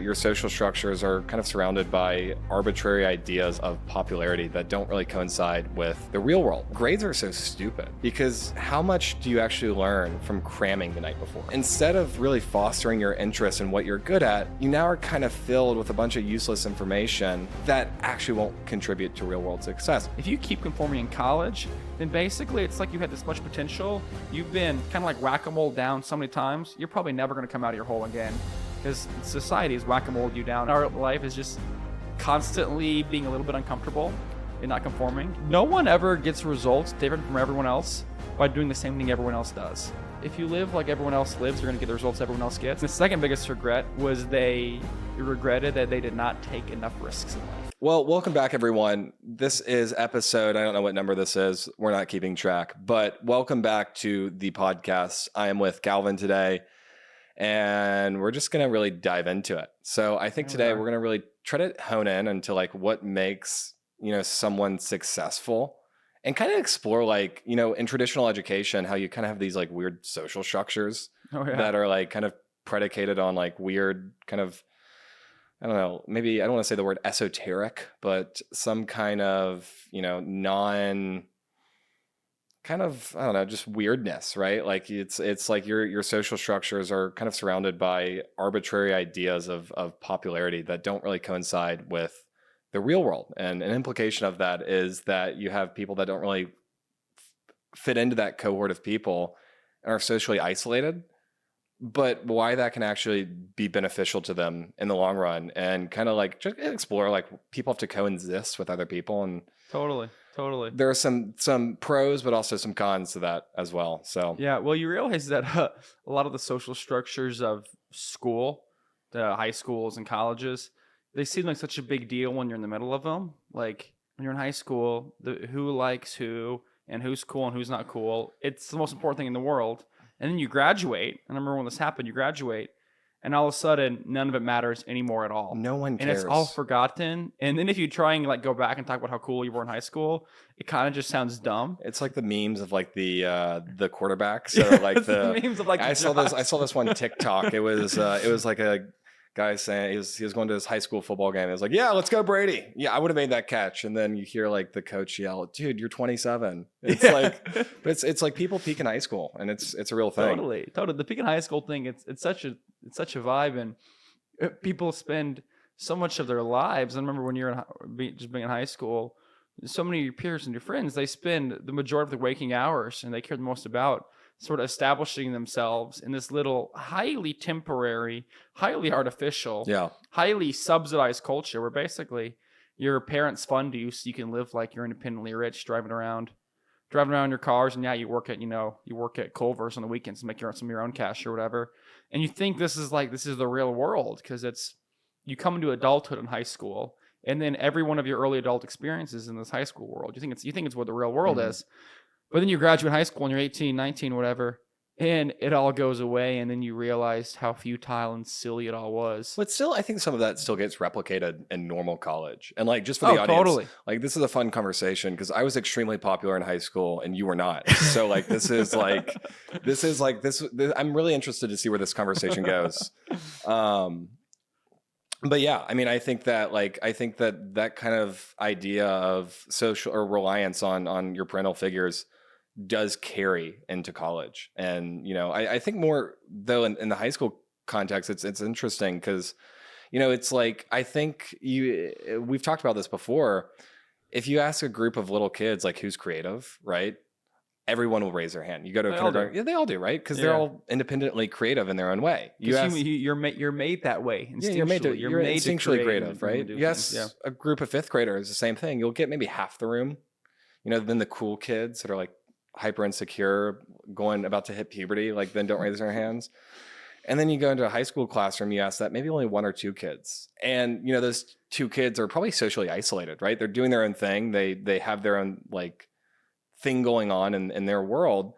Your social structures are kind of surrounded by arbitrary ideas of popularity that don't really coincide with the real world. Grades are so stupid because how much do you actually learn from cramming the night before? Instead of really fostering your interest in what you're good at, you now are kind of filled with a bunch of useless information that actually won't contribute to real world success. If you keep conforming in college, then basically it's like you had this much potential. You've been kind of like whack-a-mole down so many times, you're probably never going to come out of your hole again. Because society is whack-a-mole you down. Our life is just constantly being a little bit uncomfortable and not conforming. No one ever gets results different from everyone else by doing the same thing everyone else does. If you live like everyone else lives, you're going to get the results everyone else gets. The second biggest regret was they regretted that they did not take enough risks in life. Well, welcome back, everyone. This is episode, I don't know what number this is. We're not keeping track, but welcome back to the podcast. I am with Calvin today. And we're just going to really dive into it. So I think today we're going to really try to hone in into like what makes, someone successful and kind of explore like, in traditional education, how you kind of have these like weird social structures that are like kind of predicated on like weird kind of, I don't know, maybe I don't want to say the word esoteric, but some kind of, just weirdness, right? Like it's like your social structures are kind of surrounded by arbitrary ideas of popularity that don't really coincide with the real world. And an implication of that is that you have people that don't really fit into that cohort of people and are socially isolated, but why that can actually be beneficial to them in the long run, and kind of like just explore like people have to coexist with other people. And Totally. there are some pros, but also some cons to that as well. So yeah, well, you realize that a lot of the social structures of school, the high schools and colleges, they seem like such a big deal when you're in the middle of them. Like when you're in high school, who likes who and who's cool and who's not cool. It's the most important thing in the world. And then you graduate. And I remember when this happened, you graduate. And all of a sudden, none of it matters anymore at all. No one cares. And it's all forgotten. And then if you try and like go back and talk about how cool you were in high school, it kind of just sounds dumb. It's like the memes of like the quarterbacks. So like the memes of like I saw this one TikTok. It was like a guy saying he was going to his high school football game. It was like, yeah, let's go Brady. Yeah, I would have made that catch. And then you hear like the coach yell, dude, you're 27. It's like, but it's like people peak in high school, and it's a real thing. Totally. The peak in high school thing. It's such a vibe, and people spend so much of their lives. I remember when you're just being in high school, so many of your peers and your friends, they spend the majority of their waking hours, and they care the most about sort of establishing themselves in this little highly temporary, highly artificial, highly subsidized culture where basically your parents fund you so you can live like you're independently rich, driving around your cars, and you work at Culver's on the weekends to make some of your own cash or whatever. And you think this is the real world because you come into adulthood in high school, and then every one of your early adult experiences in this high school world. You think it's what the real world is. But then you graduate high school and you're 18, 19, whatever, and it all goes away, and then you realize how futile and silly it all was. But still, I think some of that still gets replicated in normal college. And like just for the audience, totally. Like this is a fun conversation because I was extremely popular in high school and you were not. So like this. I'm really interested to see where this conversation goes. But yeah, I mean, I think that kind of idea of social or reliance on your parental figures does carry into college. And, I think more though in the high school context, it's interesting because, it's like, I think we've talked about this before. If you ask a group of little kids, like who's creative, right? Everyone will raise their hand. You go to a kindergarten. Yeah, they all do, right? Because they're all independently creative in their own way. You're made that way. You're made instinctually creative, right? Yes, a group of fifth graders, the same thing. You'll get maybe half the room. Then the cool kids that are like hyper insecure, about to hit puberty, like then don't raise their hands. And then you go into a high school classroom, you ask that, maybe only one or two kids. And, those two kids are probably socially isolated, right? They're doing their own thing. They have their own like thing going on in their world,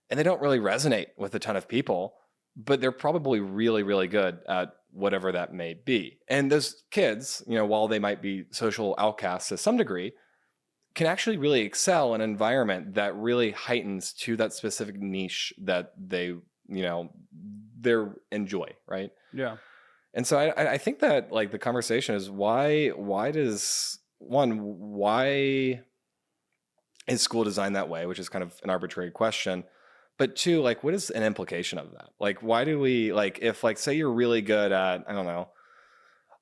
and they don't really resonate with a ton of people, but they're probably really, really good at whatever that may be. And those kids, while they might be social outcasts to some degree, can actually really excel in an environment that really heightens to that specific niche that they enjoy, right? Yeah. And so I think that like the conversation is why is school designed that way, which is kind of an arbitrary question. But two, like, what is an implication of that? Like, why do we, like, if, like, say you're really good at, I don't know,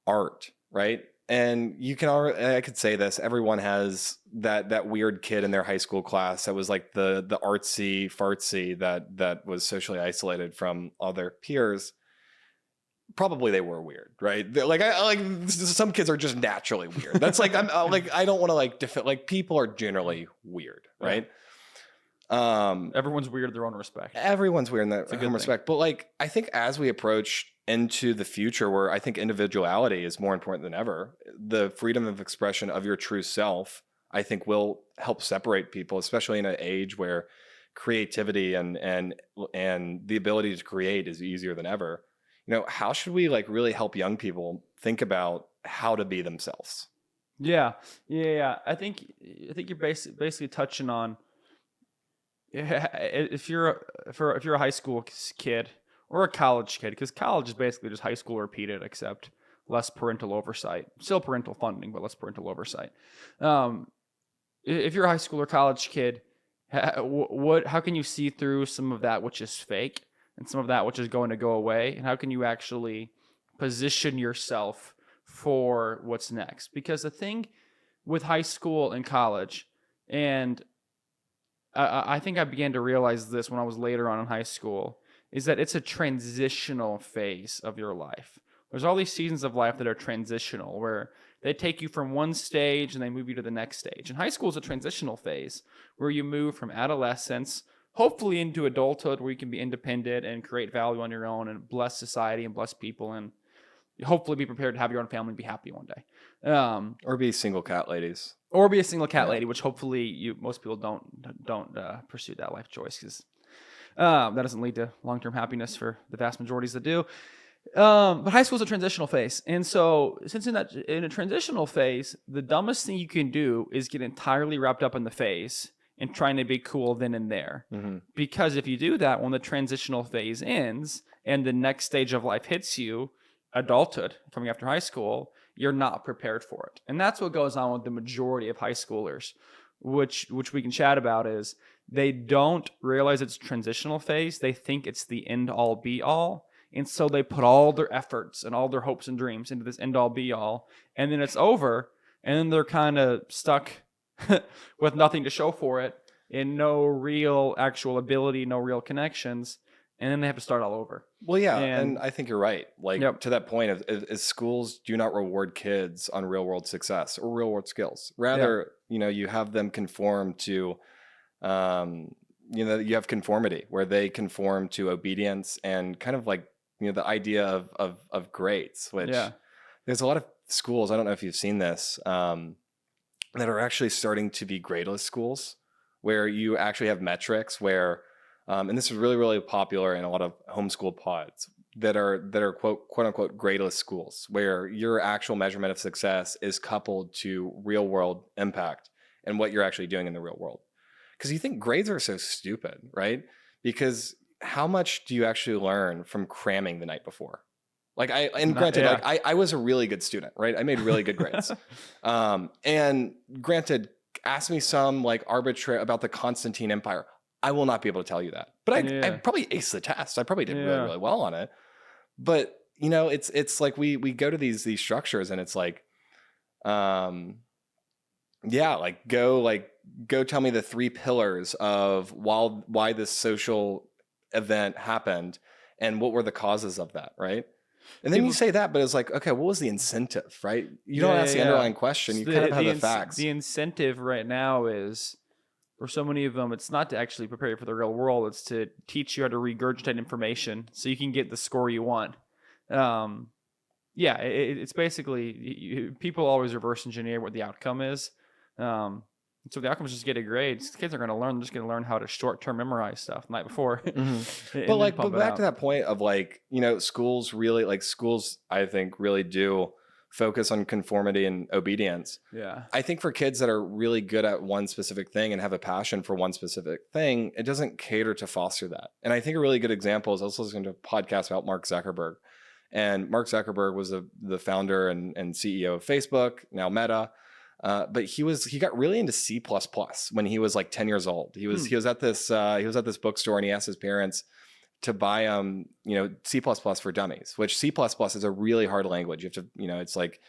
art, right? And you can already, I could say this, everyone has that weird kid in their high school class that was like the artsy fartsy that was socially isolated from other peers. Probably they were weird, right? Like I like some kids are just naturally weird. That's like I'm like I don't want to like like people are generally weird, right? Everyone's weird in their own respect. Everyone's weird in their own respect. But like I think as we approach into the future where I think individuality is more important than ever, the freedom of expression of your true self, I think will help separate people, especially in an age where creativity and the ability to create is easier than ever. You know, how should we like really help young people think about how to be themselves? Yeah. I think you're basically touching on if you're a high school kid or a college kid, because college is basically just high school repeated, except less parental oversight, still parental funding, but less parental oversight. If you're a high school or college kid, how can you see through some of that which is fake and some of that which is going to go away, and how can you actually position yourself for what's next? Because the thing with high school and college, and I think I began to realize this when I was later on in high school, is that it's a transitional phase of your life. There's all these seasons of life that are transitional, where they take you from one stage and they move you to the next stage. And high school is a transitional phase where you move from adolescence, hopefully into adulthood, where you can be independent and create value on your own and bless society and bless people, and hopefully be prepared to have your own family and be happy one day. Or be single cat ladies. Or be a single cat lady, which hopefully most people don't pursue that life choice, because that doesn't lead to long-term happiness for the vast majorities that do. But high school is a transitional phase. And so since in a transitional phase, the dumbest thing you can do is get entirely wrapped up in the phase and trying to be cool then and there. Mm-hmm. Because if you do that, when the transitional phase ends and the next stage of life hits you, adulthood, coming after high school, you're not prepared for it. And that's what goes on with the majority of high schoolers, which we can chat about, is they don't realize it's a transitional phase. They think it's the end all be all. And so they put all their efforts and all their hopes and dreams into this end all be all. And then it's over. And then they're kind of stuck with nothing to show for it, and no real actual ability, no real connections. And then they have to start all over. Well, yeah, and I think you're right. Like, to that point, of schools do not reward kids on real world success or real world skills. Rather, you have them conform to, you have conformity where they conform to obedience and kind of like, the idea of grades, which there's a lot of schools, I don't know if you've seen this, that are actually starting to be gradeless schools, where you actually have metrics where, and this is really, really popular in a lot of homeschool pods that are quote unquote gradeless schools, where your actual measurement of success is coupled to real world impact and what you're actually doing in the real world. Because you think grades are so stupid, right? Because how much do you actually learn from cramming the night before? Like I was a really good student, right? I made really good grades. And granted, ask me some like arbitrary about the Constantine Empire. I will not be able to tell you that, but I probably aced the test. I probably did really, really well on it. But it's like we go to these structures, and it's like, go tell me the 3 pillars of why this social event happened and what were the causes of that, right? And then you say that, but it's like, okay, what was the incentive, right? You don't ask the underlying question. You kind of have the facts. The incentive right now is, for so many of them, it's not to actually prepare you for the real world. It's to teach you how to regurgitate information so you can get the score you want. It's basically, people always reverse engineer what the outcome is. So the outcome is just get a grade. Kids are going to learn. They're just going to learn how to short-term memorize stuff the night before. Mm-hmm. But back to that point of like, schools really, like schools, I think really do focus on conformity and obedience. Yeah. I think for kids that are really good at one specific thing and have a passion for one specific thing, it doesn't cater to foster that. And I think a really good example is I was listening to a podcast about Mark Zuckerberg. And Mark Zuckerberg was the founder and CEO of Facebook, now Meta. But he got really into C++ when he was like 10 years old. He was at this bookstore, and he asked his parents to buy C++ for dummies, which C++ is a really hard language. You have to, it's like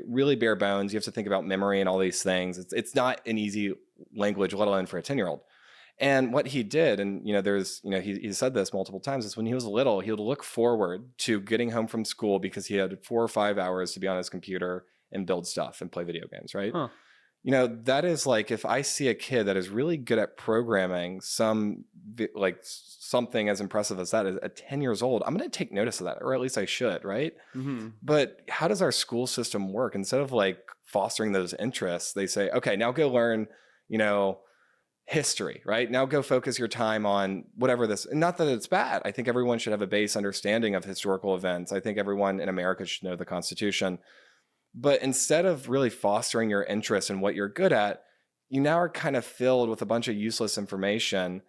really bare bones. You have to think about memory and all these things. It's not an easy language, let alone for a 10-year-old. And what he did, and he said this multiple times, is when he was little, he would look forward to getting home from school because he had 4 or 5 hours to be on his computer and build stuff and play video games, right? Huh. That is like, if I see a kid that is really good at programming something as impressive as that at 10 years old, I'm going to take notice of that, or at least I should, right? Mm-hmm. But how does our school system work? Instead of like fostering those interests, they say, okay, now go learn, history, right? Now go focus your time on whatever this, and not that it's bad. I think everyone should have a base understanding of historical events. I think everyone in America should know the Constitution. But instead of really fostering your interest in what you're good at, you now are kind of filled with a bunch of useless information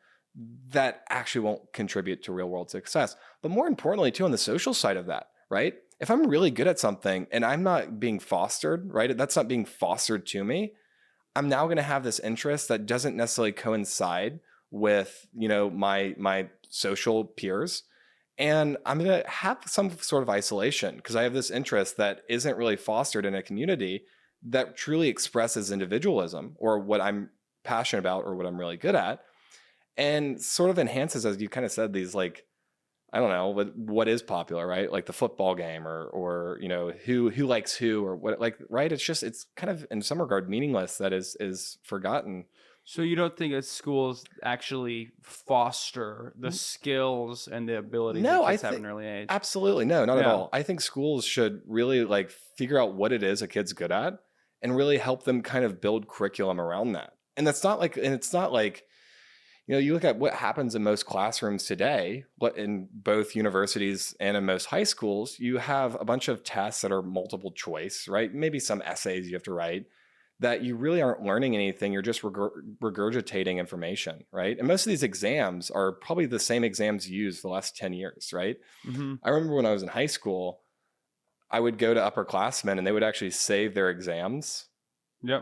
that actually won't contribute to real world success. But more importantly, too, on the social side of that, right? If I'm really good at something and I'm not being fostered, right? That's not being fostered to me. I'm now going to have this interest that doesn't necessarily coincide with, my social peers. And I'm going to have some sort of isolation because I have this interest that isn't really fostered in a community that truly expresses individualism or what I'm passionate about or what I'm really good at, and sort of enhances, as you kind of said, these like, I don't know, what is popular, right? Like the football game or who likes who or what, like, right? It's kind of in some regard meaningless that is forgotten. So you don't think that schools actually foster the skills and the abilities that kids have at an early age? Absolutely. No, not at all. I think schools should really like figure out what it is a kid's good at and really help them kind of build curriculum around that. And it's not like, you look at what happens in most classrooms today, in both universities and in most high schools, you have a bunch of tests that are multiple choice, right? Maybe some essays you have to write that you really aren't learning anything. You're just regurgitating information, right? And most of these exams are probably the same exams used for the last 10 years, right? Mm-hmm. I remember when I was in high school, I would go to upperclassmen and they would actually save their exams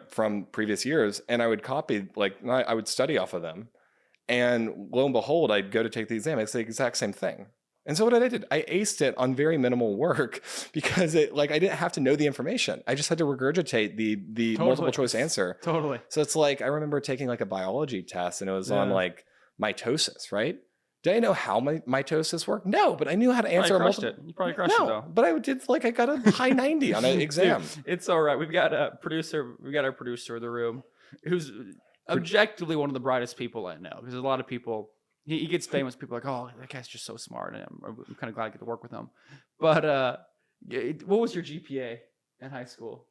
from previous years. And I would copy, I would study off of them. And lo and behold, I'd go to take the exam. It's the exact same thing. And so what I did, I aced it on very minimal work because I didn't have to know the information. I just had to regurgitate the multiple choice answer. Totally. So it's like, I remember taking like a biology test and it was on like mitosis, right? Did I know how mitosis worked? No, but I knew how to answer a multiple. You probably crushed it though. But I got a high 90 on an exam. Dude, it's all right. We've got our producer in the room who's objectively one of the brightest people I know, because a lot of people, he gets famous. People are like, oh, that guy's just so smart, and I'm kind of glad I get to work with him. But what was your GPA in high school?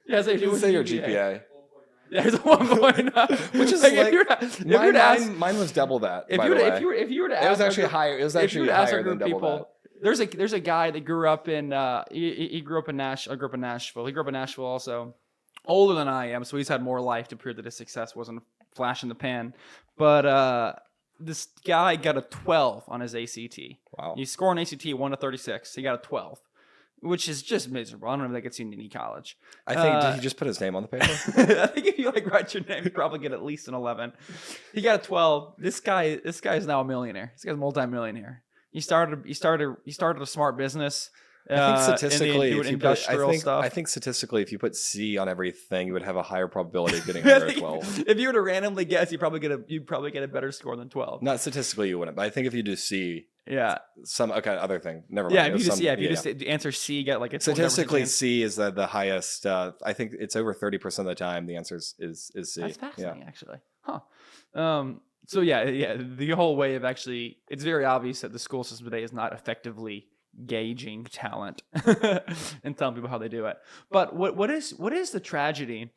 Yeah, say your GPA. There's a 1.9, which is mine was double that. If you were to ask, it was actually higher. It was actually higher than double that. There's a guy that grew up in he grew up in Nashville. He grew up in Nashville also. Older than I am, so he's had more life to prove that his success wasn't a flash in the pan. But this guy got a 12 on his ACT. Wow. He scored an ACT 1 to 36. He got a 12, which is just miserable. I don't know if that gets you into any college. I think, did he just put his name on the paper? I think if you write your name, you probably get at least an 11. He got a 12. This guy is now a millionaire. This guy's a multi-millionaire. He started a smart business. I think statistically, I think statistically, if you put C on everything, you would have a higher probability of getting under a 12. If you were to randomly guess, you'd probably get a better score than 12. Not statistically, you wouldn't, but I think if you do C, other thing, never mind. Yeah, if you just answer C, you get like a statistically C is the highest. I think it's over 30% of the time the answer is C. That's fascinating, actually. Huh. So the whole way of actually, it's very obvious that the school system today is not effectively gauging talent and telling people how they do it. But what is the tragedy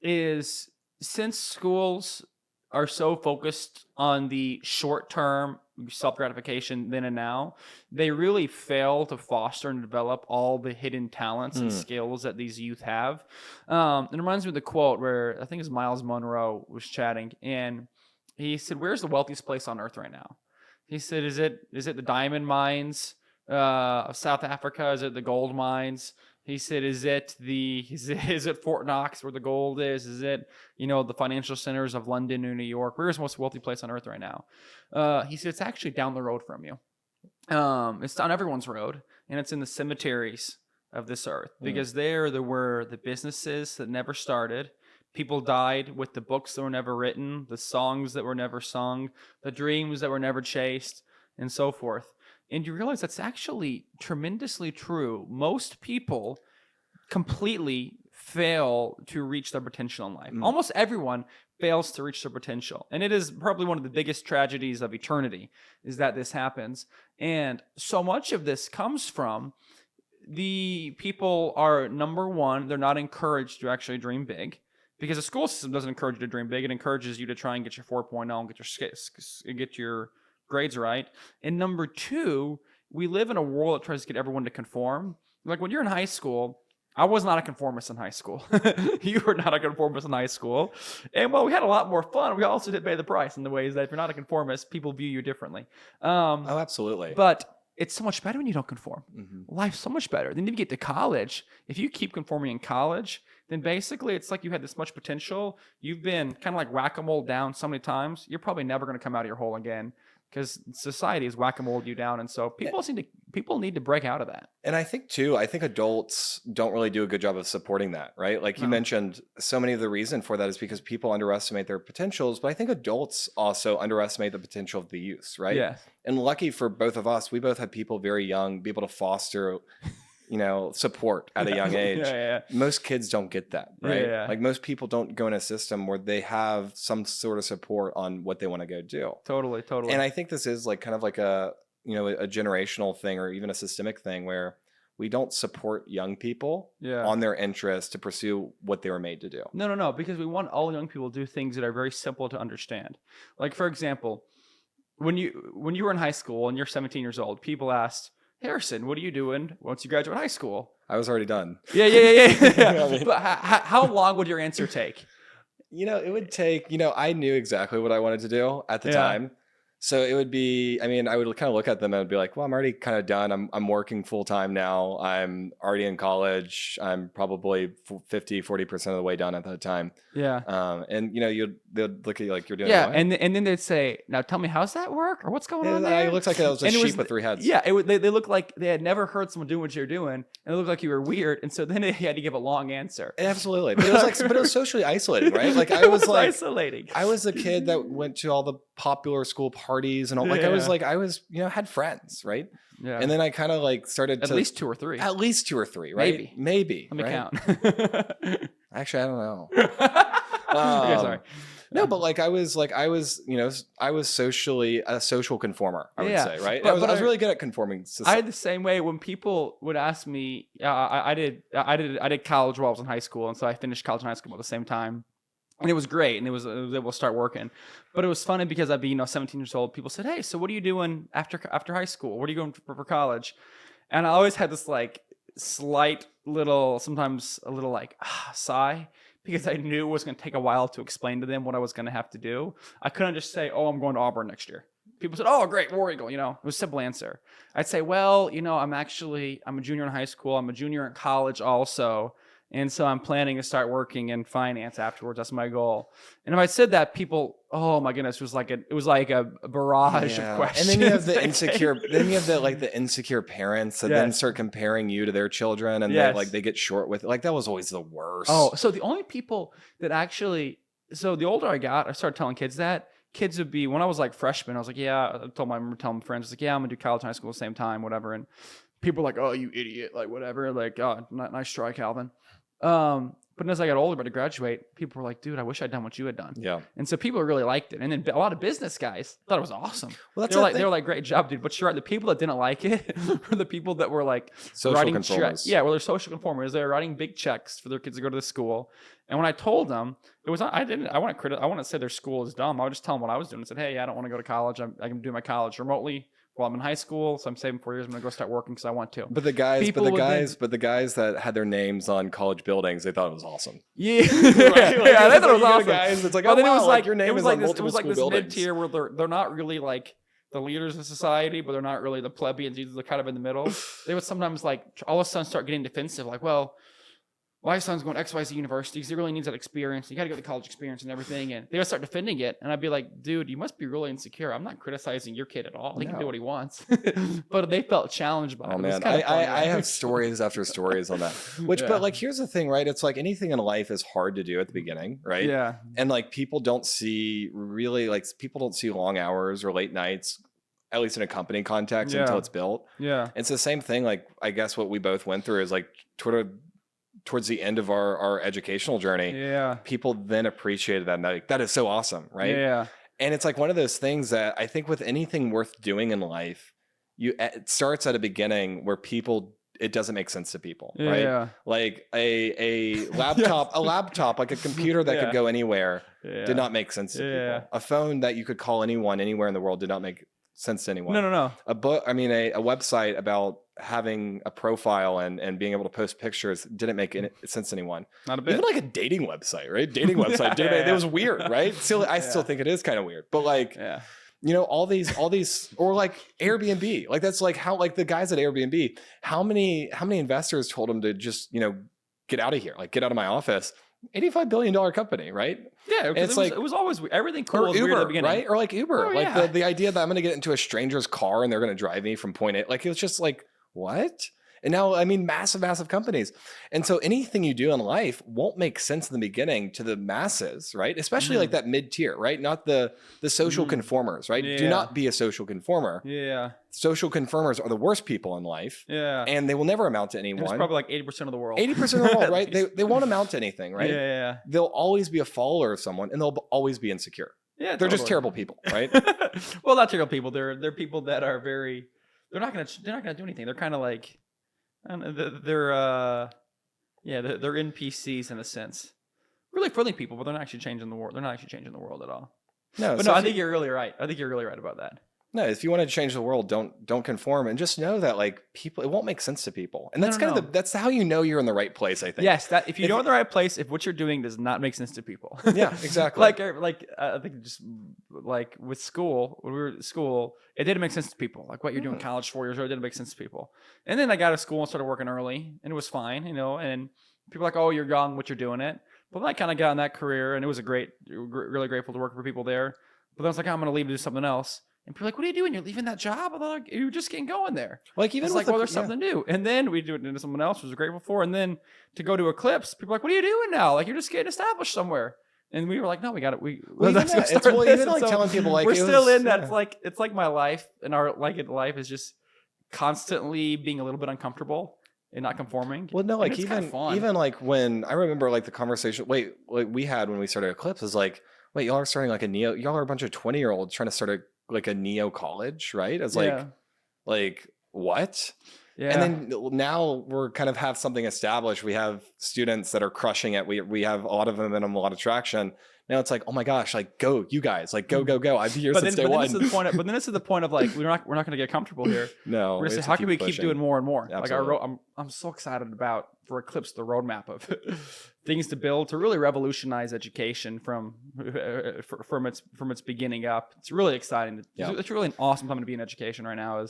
is, since schools are so focused on the short-term self-gratification then and now, they really fail to foster and develop all the hidden talents and skills that these youth have. It reminds me of the quote where I think it's Miles Monroe was chatting, and he said, "Where's the wealthiest place on earth right now?" He said, "Is it the diamond mines South Africa? Is it the gold mines? He said, is it Fort Knox where the gold is? Is it, the financial centers of London or New York? Where's the most wealthy place on earth right now? He said, it's actually down the road from you. It's on everyone's road, and it's in the cemeteries of this earth, because there were the businesses that never started. People died with the books that were never written, the songs that were never sung, the dreams that were never chased, and so forth. And you realize that's actually tremendously true. Most people completely fail to reach their potential in life. Almost everyone fails to reach their potential. And it is probably one of the biggest tragedies of eternity, is that this happens. And so much of this comes from the people are, number one, they're not encouraged to actually dream big. Because the school system doesn't encourage you to dream big. It encourages you to try and get your 4.0 and get your grades right. And number two, we live in a world that tries to get everyone to conform. Like when you're in high school, I was not a conformist in high school. You were not a conformist in high school. And while we had a lot more fun, we also did pay the price in the ways that if you're not a conformist, people view you differently. Oh, absolutely. But it's so much better when you don't conform. Life's so much better. Then if you get to college, if you keep conforming in college, then basically it's like you had this much potential. You've been kind of like whack-a-mole down so many times, you're probably never going to come out of your hole again, because society is whack-a-mole you down. And so people need to break out of that. And I think adults don't really do a good job of supporting that, right? Like you mentioned, so many of the reason for that is because people underestimate their potentials, but I think adults also underestimate the potential of the youth, right? Yeah. And lucky for both of us, we both have people very young be able to foster support at a young age. Most kids don't get that, right? Like most people don't go in a system where they have some sort of support on what they want to go do. Totally. And I think this is like kind of like a generational thing, or even a systemic thing, where we don't support young people on their interests to pursue what they were made to do. No, because we want all young people to do things that are very simple to understand. Like, for example, when you were in high school and you're 17 years old, people asked, Harrison, what are you doing once you graduate high school? I was already done. Yeah. But how long would your answer take? It would take, I knew exactly what I wanted to do at the time. So it would be, I would kind of look at them and be like, well, I'm already kind of done. I'm working full time now. I'm already in college. I'm probably 40% of the way done at that time. Yeah. And they'd look at you like you're doing what? And then they'd say, now tell me, how's that work? Or what's going on there? It looks like it was a sheep with three heads. Yeah. They looked like they had never heard someone doing what you're doing. And it looked like you were weird. And so then they had to give a long answer. Absolutely. But it was socially isolating, right? Like I was like isolating. I was a kid that went to all the popular school parties and all. Like I was had friends, right? Yeah. And then I kind of like started at least two or three, right? Maybe. Let me count. Actually, I don't know. Sorry. No, but like I was socially a social conformer, I would say, right? I was really good at conforming. I had the same way when people would ask me. I did college while I was in high school, and so I finished college and high school at the same time. And it was great, and I was able to start working. But it was funny because I'd be 17 years old. People said, "Hey, so what are you doing after high school? What are you going for college?" And I always had this like slight little, sometimes a little like sigh, because I knew it was going to take a while to explain to them what I was going to have to do. I couldn't just say, "Oh, I'm going to Auburn next year." People said, "Oh, great, War Eagle." It was a simple answer. I'd say, "Well, I'm a junior in high school. I'm a junior in college also. And so I'm planning to start working in finance afterwards. That's my goal." And if I said that, people, oh my goodness, it was like a barrage of questions. And then you have the insecure, the insecure parents that then start comparing you to their children, and they get short with it. Like that was always the worst. Oh, so the only people that the older I got, I started telling kids that. Kids would be, when I was like freshman, I was like, I remember telling my friends, I was like, I'm gonna do college and high school at the same time, whatever. And people were like, "Oh, you idiot," like whatever, like, "Oh, nice try, Calvin." But as I got older, about to graduate, people were like, "Dude, I wish I'd done what you had done." Yeah. And so people really liked it. And then a lot of business guys thought it was awesome. Well, they were like, "Great job, dude." But you're right. The people that didn't like it were the people that were like social conformers. Well, they're social conformers. They're writing big checks for their kids to go to the school. And when I told them, I wouldn't say their school is dumb. I would just tell them what I was doing. I said, "Hey, I don't want to go to college. I can do my college remotely. Well, I'm in high school, so I'm saving 4 years. I'm gonna go start working because I want to." But the guys that had their names on college buildings, they thought it was awesome. Yeah, they thought it was awesome. Guys, it's like, then it was like your name is on multiple school buildings. It was like this mid-tier where they're not really like the leaders of society, but they're not really the plebeians. They're kind of in the middle. They would sometimes like all of a sudden start getting defensive, like, well, my son's going to XYZ universities. He really needs that experience. You got to get the college experience and everything. And they would start defending it. And I'd be like, dude, you must be really insecure. I'm not criticizing your kid at all. He can do what he wants. But they felt challenged by it. Oh, man. I have stories after stories on that. But like, here's the thing, right? It's like anything in life is hard to do at the beginning, right? Yeah. And like, people don't see long hours or late nights, at least in a company context, until it's built. Yeah. It's the same thing. Like, I guess what we both went through is like towards the end of our educational journey, people then appreciated that. And like, that is so awesome, right? Yeah. And it's like one of those things that I think with anything worth doing in life, it starts at a beginning where it doesn't make sense to people, right? Yeah. Like a laptop, like a computer that could go anywhere did not make sense to people. A phone that you could call anyone anywhere in the world did not make sense to anyone. No. A website about having a profile and being able to post pictures didn't make any sense to anyone. Not a bit. Even like a dating website, right? It was weird, right? I still think it is kind of weird, but like, you know, all these, or like Airbnb, like that's like how, like the guys at Airbnb, how many investors told them to just, you know, get out of here, like get out of my office. $85 billion company, right? Yeah, it's like it was always everything cool. Or Uber, at the beginning, right? Or like Uber, the idea that I'm going to get into a stranger's car and they're going to drive me from point A, like it was just like, what? And now, I mean, massive companies. And so anything you do in life won't make sense in the beginning to the masses, right? Especially like that mid-tier, right? Not the social conformers, right? Do not be a social conformer. Yeah. Social conformers are the worst people in life. Yeah. And they will never amount to anyone. It's probably like 80% of the world. 80% of the world, right? They won't amount to anything, right? Yeah. They'll always be a follower of someone and they'll always be insecure. Yeah. They're just terrible people, right? Well, not terrible people. They're people that are they're not gonna do anything. They're kind of like, they're NPCs in a sense. Really friendly people, but they're not actually changing the world. They're not actually changing the world at all. No, but I think you're really right. I think you're really right about that. No, if you want to change the world, don't conform, and just know that like people, it won't make sense to people, and that's that's how you know you're in the right place. I think. Yes, that if you're in the right place, if what you're doing does not make sense to people. Yeah, exactly. I think just like with school, when we were at school, it didn't make sense to people. Like what you're doing in college 4 years old, it didn't make sense to people. And then I got to school and started working early, and it was fine, you know. And people were like, oh, you're young, what you're doing it. But then I kind of got in that career, and it was really grateful to work for people there. But then I was like, I'm going to leave to do something else. And people are like, what are you doing? You're leaving that job? I'm like, you're just getting going there. Like, even well, there's something new. And then we do it into someone else, which was grateful for. And then to go to Eclipse, people are like, what are you doing now? Like, you're just getting established somewhere. And we were like, no, we got it. Even telling people like we're still in that. It's like my life, and our life is just constantly being a little bit uncomfortable and not conforming. Well, no, like even like when I remember like the conversation like we had when we started Eclipse is like, wait, y'all are starting like y'all are a bunch of 20-year-olds trying to start like a neo college, right? It's like what? Yeah. And then now we're kind of have something established. We have students that are crushing it. We have a lot of them and a lot of traction. Now it's like, oh my gosh, like go, you guys, like go. I've been here since day one. But then this is the point of like we're not going to get comfortable here. No, we're say, how can we keep doing more and more? Absolutely. Like I'm so excited about for Eclipse the roadmap of things to build to really revolutionize education from its beginning up. It's really exciting. Yeah. It's really an awesome time to be in education right now.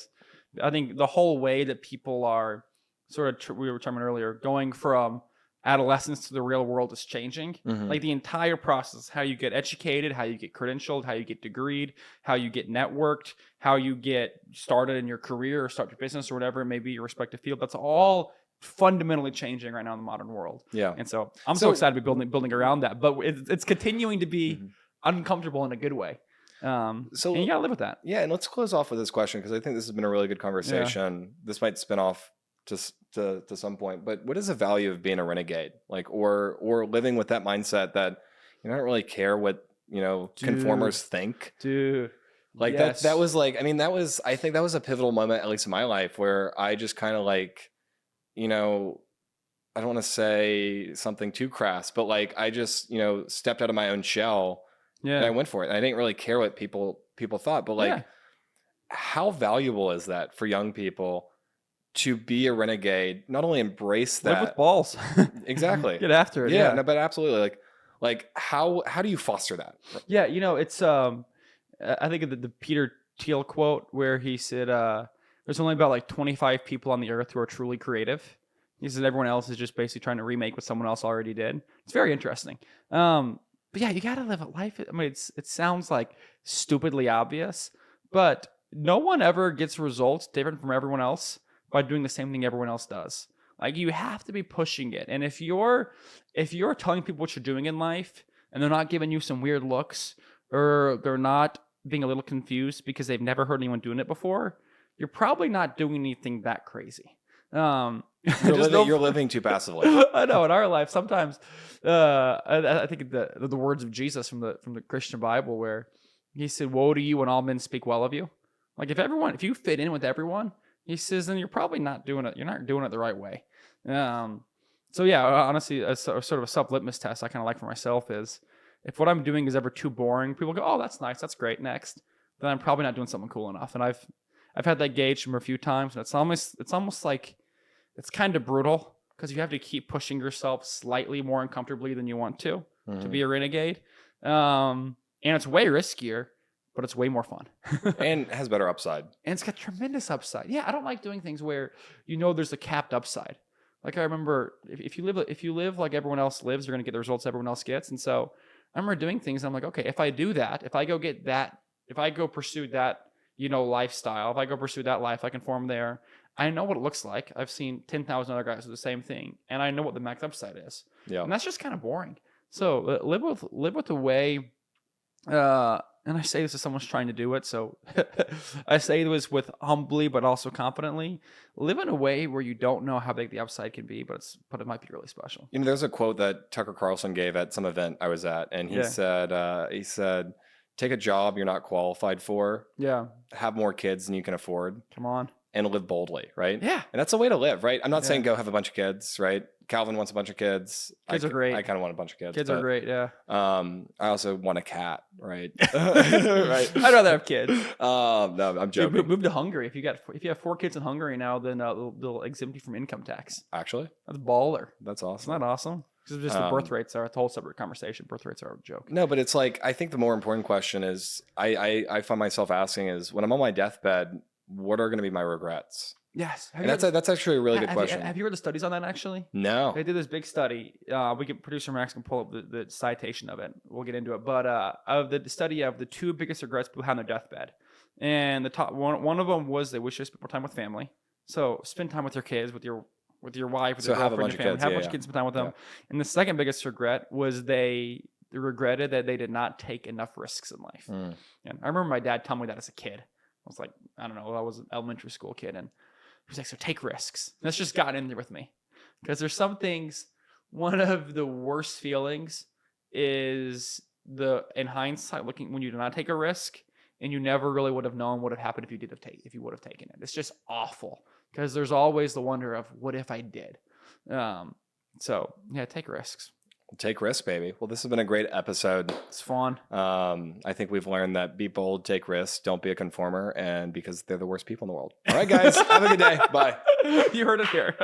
I think the whole way that people are sort of we were talking earlier, going from adolescence to the real world is changing. Like the entire process, how you get educated, how you get credentialed, how you get degreed, how you get networked, how you get started in your career or start your business or whatever it may be, your respective field. That's all fundamentally changing right now in the modern world. Yeah. And so I'm so excited to be building around that, but it's continuing to be uncomfortable in a good way. And you gotta live with that. Yeah. And let's close off with this question, because I think this has been a really good conversation. Yeah. This might spin off to some point, but what is the value of being a renegade, like, or living with that mindset that you don't really care what, you know, conformers think, like that was like, I mean, I think that was a pivotal moment, at least in my life, where I just kind of like, you know, I don't want to say something too crass, but like, I just, you know, stepped out of my own shell and I went for it. I didn't really care what people thought, but like, how valuable is that for young people to be a renegade, not only embrace that, live with balls, exactly, get after it. Yeah, no, but absolutely, like how do you foster that? Yeah, you know, it's I think of the Peter Thiel quote where he said, there's only about like 25 people on the earth who are truly creative. He said everyone else is just basically trying to remake what someone else already did. It's very interesting. But yeah, you got to live a life. I mean, it sounds like stupidly obvious, but no one ever gets results different from everyone else by doing the same thing everyone else does. Like, you have to be pushing it. And if you're telling people what you're doing in life and they're not giving you some weird looks, or they're not being a little confused because they've never heard anyone doing it before, you're probably not doing anything that crazy. You're living too passively. I know, in our life sometimes I think the words of Jesus from the Christian Bible, where he said, "Woe to you when all men speak well of you." Like, if you fit in with everyone, he says, then you're probably not doing it. You're not doing it the right way. So yeah, honestly, a sort of a self-litmus test I kind of like for myself is, if what I'm doing is ever too boring, people go, "Oh, that's nice, that's great, next," then I'm probably not doing something cool enough. And I've had that gauge from a few times, and it's almost like, it's kind of brutal, because you have to keep pushing yourself slightly more uncomfortably than you want to be a renegade. And it's way riskier, but it's way more fun. And has better upside. And it's got tremendous upside. Yeah, I don't like doing things where there's a capped upside. Like, I remember, if you live like everyone else lives, you're going to get the results everyone else gets. And so I remember doing things, and I'm like, okay, if I do that, if I go get that, if I go pursue that, lifestyle, if I go pursue that life, I can form there. I know what it looks like. I've seen 10,000 other guys do the same thing, and I know what the max upside is. Yeah. And that's just kind of boring. So live with the way, and I say this as someone's trying to do it, so I say this with humbly but also confidently. Live in a way where you don't know how big the upside can be, but it might be really special. There's a quote that Tucker Carlson gave at some event I was at, and he said, take a job you're not qualified for. Yeah. Have more kids than you can afford. Come on. And live boldly, right? Yeah. And that's the way to live, right? I'm not saying go have a bunch of kids, right? Calvin wants a bunch of kids. Kids are great. I kind of want a bunch of kids. Kids are great, yeah. I also want a cat, right? Right. I'd rather have kids. No, I'm joking. Dude, move to Hungary. If you have 4 kids in Hungary now, then they'll exempt you from income tax. Actually? That's baller. That's awesome. Isn't that awesome? Because just the birth rates are a whole separate conversation. Birth rates are a joke. No, but it's like, I think the more important question is, I find myself asking is, when I'm on my deathbed, what are going to be my regrets? Yes. That's actually a really good question. Have you heard the studies on that, actually? No. They did this big study. Producer Max can pull up the citation of it. We'll get into it. But of the study of the 2 biggest regrets people had on their deathbed. And the top one of them was they wish they spent more time with family. So spend time with your kids, with your wife, with your girlfriend, your family. Have a bunch of kids, spend time with them. Yeah. And the second biggest regret was they regretted that they did not take enough risks in life. And I remember my dad telling me that as a kid. I was like, I don't know, I was an elementary school kid, and he was like, so take risks. And that's just gotten in there with me. Because there's some things, one of the worst feelings is in hindsight, looking when you do not take a risk, and you never really would have known what would have happened if you would have taken it. It's just awful. Because there's always the wonder of, what if I did? So yeah, take risks. Take risks, baby. Well, this has been a great episode. It's fun. I think we've learned that be bold, take risks, don't be a conformer, and because they're the worst people in the world. All right, guys. Have a good day. Bye. You heard it here.